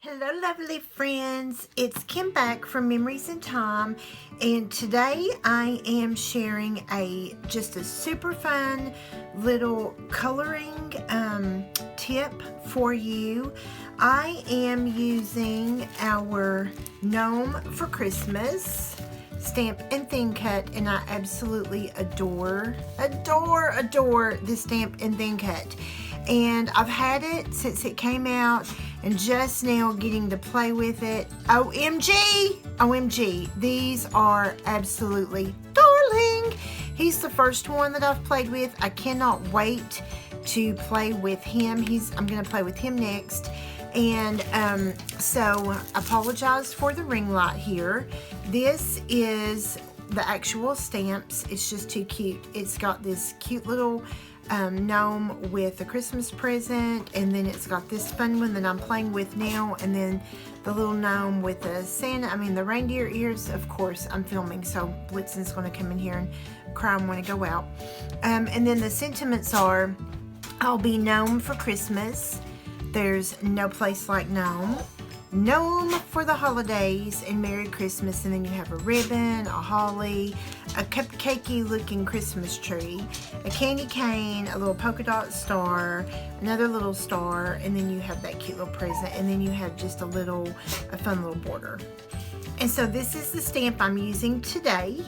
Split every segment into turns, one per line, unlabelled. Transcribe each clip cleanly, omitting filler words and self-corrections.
Hello lovely friends, it's Kim back from Memories in Time, and today I am sharing just a super fun little coloring tip for you. I am using our Gnome for Christmas stamp and thin cut, and I absolutely adore this stamp and thin cut. And I've had it since it came out and just now getting to play with it. OMG, these are absolutely darling. He's the first one that I've played with. I cannot wait to play with him. I'm gonna play with him next. And so apologize for the ring light here. This is the actual stamps. It's just too cute. It's got this cute little gnome with a Christmas present, and then it's got this fun one that I'm playing with now, and then the little gnome with the reindeer ears. Of course, I'm filming, so Blitzen's going to come in here and cry and want to go out. And then the sentiments are, I'll be gnome for Christmas. There's no place like gnome. Gnome for the holidays and Merry Christmas. And then you have a ribbon, a holly, a cupcakey looking Christmas tree, a candy cane, a little polka dot star, another little star, and then you have that cute little present, and then you have just a fun little border. And so this is the stamp I'm using today,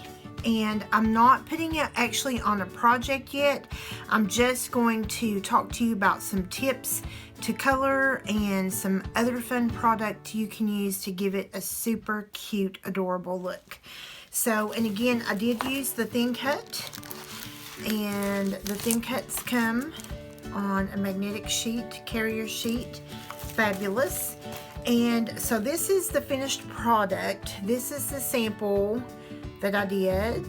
and I'm not putting it actually on a project yet. I'm just going to talk to you about some tips to color and some other fun product you can use to give it a super cute, adorable look. So, and again, I did use the thin cut, and the thin cuts come on a magnetic sheet, carrier sheet. Fabulous. And so this is the finished product. This is the sample that I did.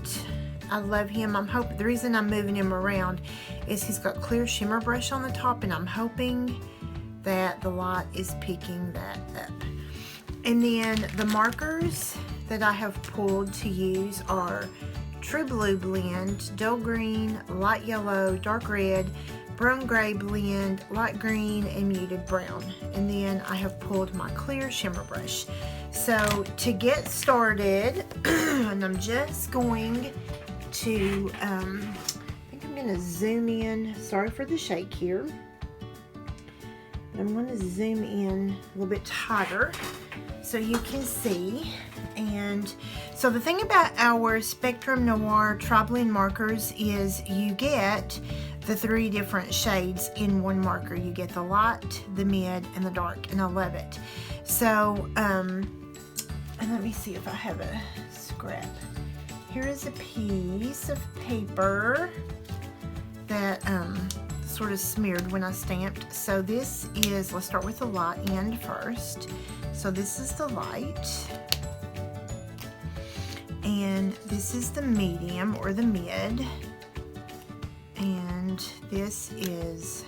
I love him. I'm hoping, the reason I'm moving him around is he's got clear shimmer brush on the top, and I'm hoping that the light is picking that up. And then the markers that I have pulled to use are True Blue blend, dull green, light yellow, dark red, brown gray blend, light green, and muted brown. And then I have pulled my clear shimmer brush. So to get started, and I'm just going to, I think I'm going to zoom in. Sorry for the shake here. But I'm going to zoom in a little bit tighter so you can see. And so the thing about our Spectrum Noir Tri-Blend markers is you get the 3 different shades in one marker. You get the light, the mid, and the dark, and I love it. So, and let me see if I have a scrap. Here is a piece of paper that sort of smeared when I stamped. So this is, let's start with the light end first. So this is the light, and this is the medium or the mid, and this is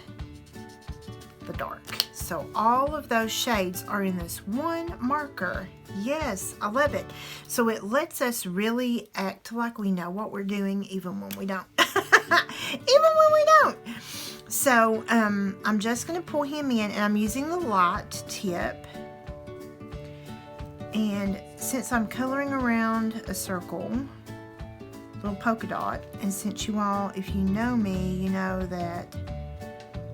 the dark. So all of those shades are in this one marker. Yes, I love it. So it lets us really act like we know what we're doing even when we don't. Even when we don't. So I'm just going to pull him in, and I'm using the light tip. And since I'm coloring around a circle, little polka dot, and since you all, if you know me, you know that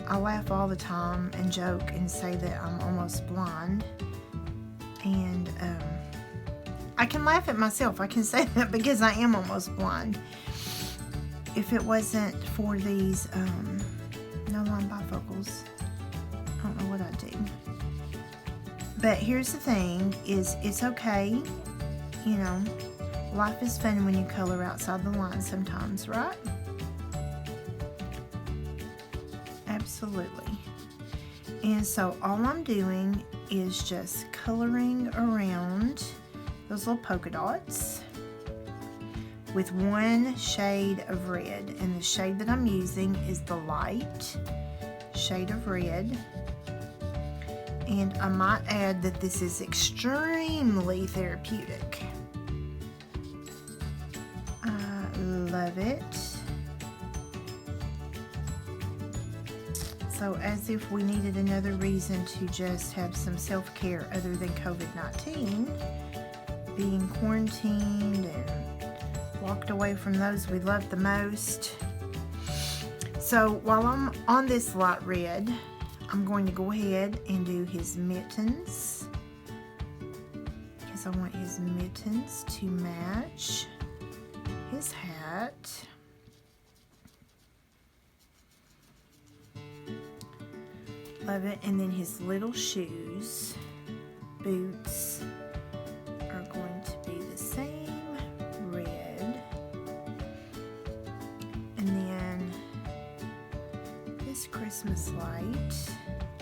I laugh all the time and joke and say that I'm almost blind. And I can laugh at myself. I can say that because I am almost blind. If it wasn't for these no line bifocals, I don't know what I'd do. But here's the thing, is it's okay, you know, life is fun when you color outside the line sometimes, right? Absolutely. And so all I'm doing is just coloring around those little polka dots with one shade of red, and the shade that I'm using is the light shade of red. And I might add that this is extremely therapeutic. I love it. So as if we needed another reason to just have some self-care other than COVID-19, being quarantined and walked away from those we love the most. So while I'm on this light red, I'm going to go ahead and do his mittens, because I want his mittens to match his hat. Love it. And then his little shoes, boots, are going to be the same red. And then this Christmas light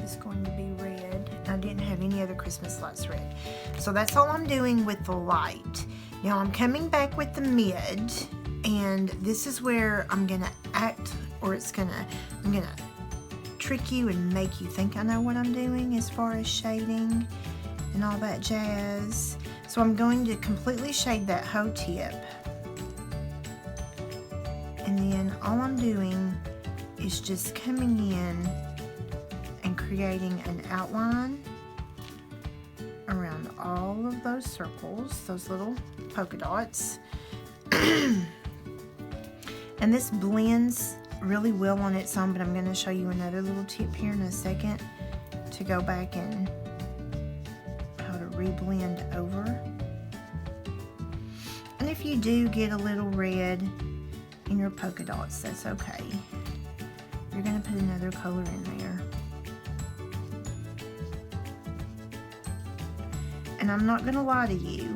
is going to be red. I didn't have any other Christmas lights red. So that's all I'm doing with the light. Now I'm coming back with the mid, and this is where I'm gonna act, or I'm gonna trick you and make you think I know what I'm doing as far as shading and all that jazz. So I'm going to completely shade that whole tip, and then all I'm doing is just coming in and creating an outline around all of those circles, those little polka dots. And this blends really well on its own, but I'm going to show you another little tip here in a second to go back and how to reblend over. And if you do get a little red in your polka dots, that's okay. You're going to put another color in there. And I'm not going to lie to you,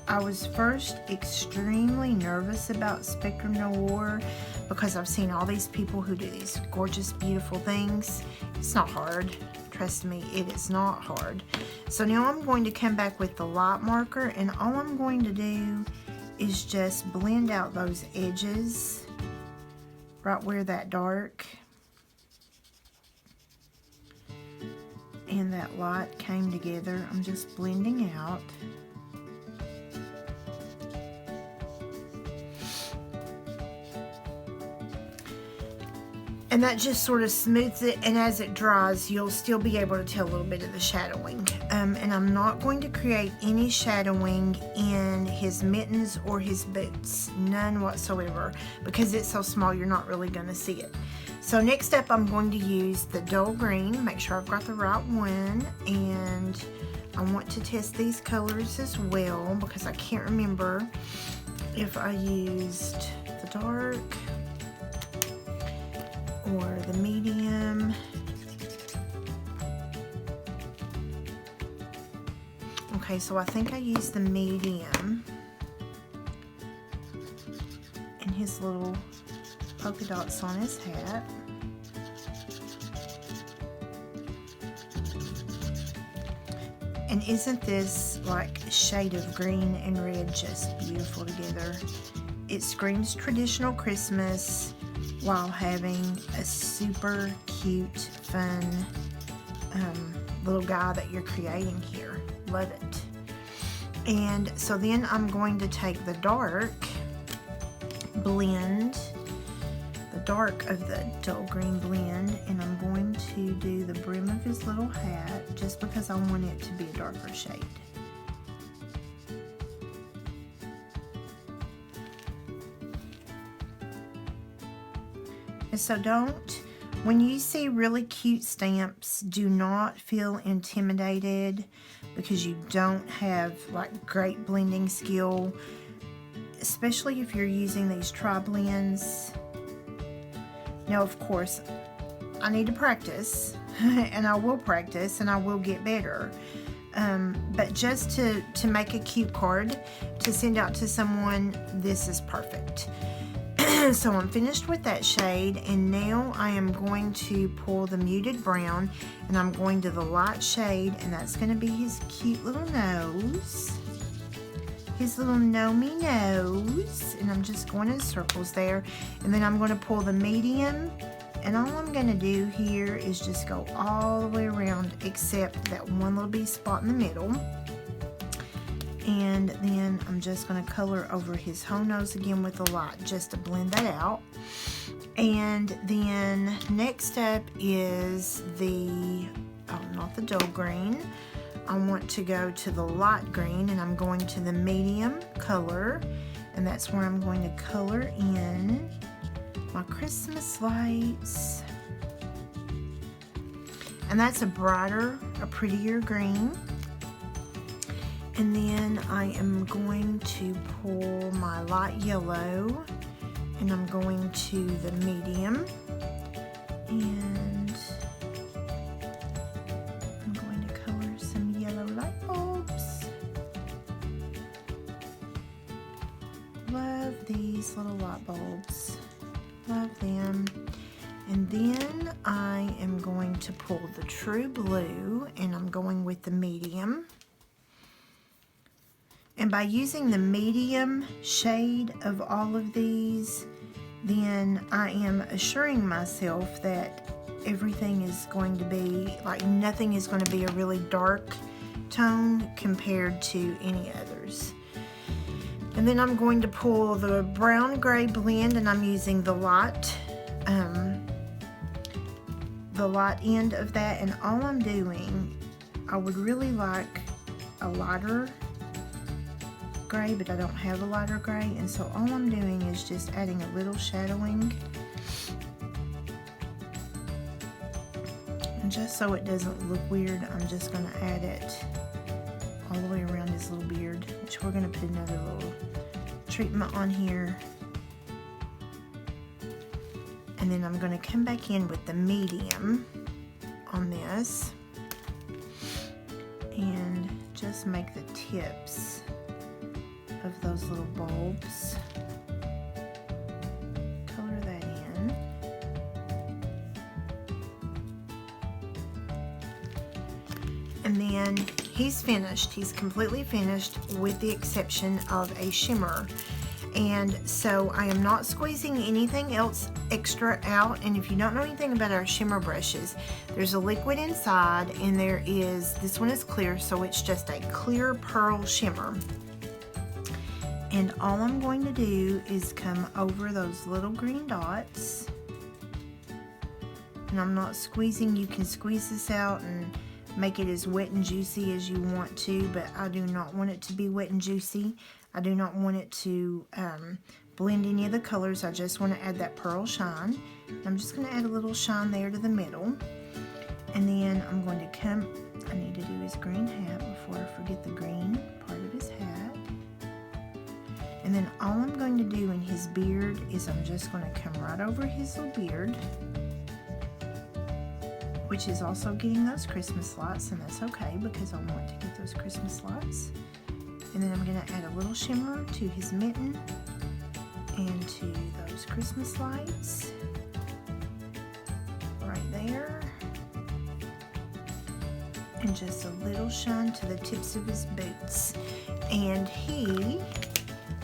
I was first extremely nervous about Spectrum Noir because I've seen all these people who do these gorgeous, beautiful things. It's not hard. Trust me, it is not hard. So now I'm going to come back with the light marker, and all I'm going to do is just blend out those edges right where that dark and that light came together. I'm just blending out. And that just sort of smooths it, and as it dries, you'll still be able to tell a little bit of the shadowing. And I'm not going to create any shadowing in his mittens or his boots, none whatsoever, because it's so small you're not really going to see it. So next up, I'm going to use the dull green, make sure I've got the right one, and I want to test these colors as well because I can't remember if I used the dark or the medium. Okay, so I think I used the medium and his little polka dots on his hat. And isn't this like shade of green and red just beautiful together? It screams traditional Christmas while having a super cute, fun little guy that you're creating here. Love it. And so then I'm going to take the dark, blend the dark of the dull green blend, and I'm going to do the brim of his little hat just because I want it to be a darker shade. And so when you see really cute stamps, do not feel intimidated because you don't have like great blending skill, especially if you're using these tri-blends. Now, of course, I need to practice, and I will practice, and I will get better. But just to make a cute card to send out to someone, this is perfect. So I'm finished with that shade, and now I am going to pull the muted brown, and I'm going to the light shade, and that's going to be his cute little nose, his little Gnome nose, and I'm just going in circles there. And then I'm going to pull the medium, and all I'm going to do here is just go all the way around except that one little bitty spot in the middle. And then I'm just going to color over his whole nose again with the light just to blend that out. And then next up is the, not the dull green. I want to go to the light green, and I'm going to the medium color, and that's where I'm going to color in my Christmas lights. And that's a brighter, a prettier green. And then I am going to pull my light yellow, and I'm going to the medium, and I'm going to color some yellow light bulbs. Love these little light bulbs, love them. And then I am going to pull the true blue, and I'm going with the medium. And by using the medium shade of all of these, then I am assuring myself that everything is going to be, like, nothing is going to be a really dark tone compared to any others. And then I'm going to pull the brown gray blend, and I'm using the light end of that. And all I'm doing, I would really like a lighter gray, but I don't have a lighter gray, and so all I'm doing is just adding a little shadowing, and just so it doesn't look weird, I'm just going to add it all the way around his little beard, which we're going to put another little treatment on here. And then I'm going to come back in with the medium on this and just make the tips of those little bulbs. Color that in. And then he's finished. He's completely finished with the exception of a shimmer. And so I am not squeezing anything else extra out. And if you don't know anything about our shimmer brushes, there's a liquid inside, and there is, this one is clear, so it's just a clear pearl shimmer. And all I'm going to do is come over those little green dots. And I'm not squeezing. You can squeeze this out and make it as wet and juicy as you want to, but I do not want it to be wet and juicy. I do not want it to blend any of the colors. I just want to add that pearl shine. I'm just going to add a little shine there to the middle. And then I'm going to come, I need to do his green hat before I forget the green part of his hat. And then all I'm going to do in his beard is I'm just going to come right over his little beard, which is also getting those Christmas lights, and that's okay because I want to get those Christmas lights. And then I'm going to add a little shimmer to his mitten and to those Christmas lights right there. And just a little shine to the tips of his boots. And he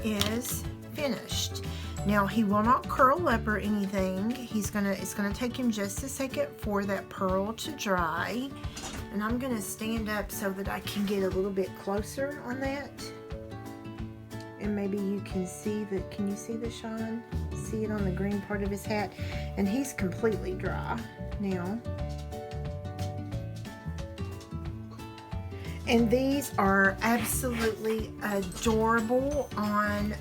is finished. Now he will not curl up or anything. It's gonna take him just a second for that pearl to dry. And I'm gonna stand up so that I can get a little bit closer on that. And maybe you can see that, can you see the shine? See it on the green part of his hat? And he's completely dry now. And these are absolutely adorable on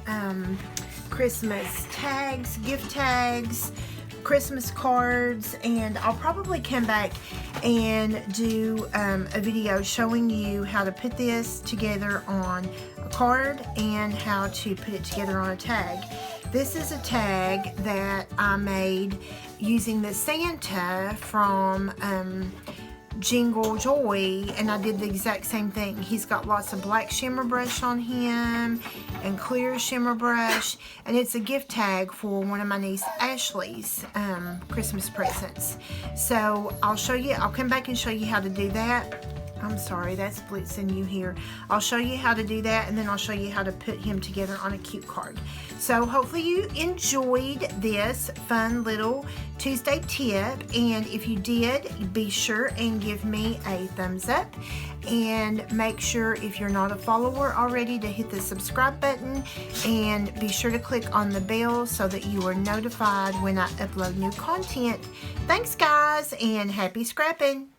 Christmas tags, gift tags, Christmas cards, and I'll probably come back and do a video showing you how to put this together on a card and how to put it together on a tag. This is a tag that I made using the Santa from Jingle Joy, and I did the exact same thing. He's got lots of black shimmer brush on him and clear shimmer brush, and it's a gift tag for one of my niece Ashley's Christmas presents. So I'll show you, I'll come back and show you how to do that. I'm sorry, that's blitzing you here. I'll show you how to do that, and then I'll show you how to put him together on a cute card. So hopefully you enjoyed this fun little Tuesday tip, and if you did, be sure and give me a thumbs up and make sure, if you're not a follower already, to hit the subscribe button and be sure to click on the bell so that you are notified when I upload new content. Thanks guys, and happy scrapping!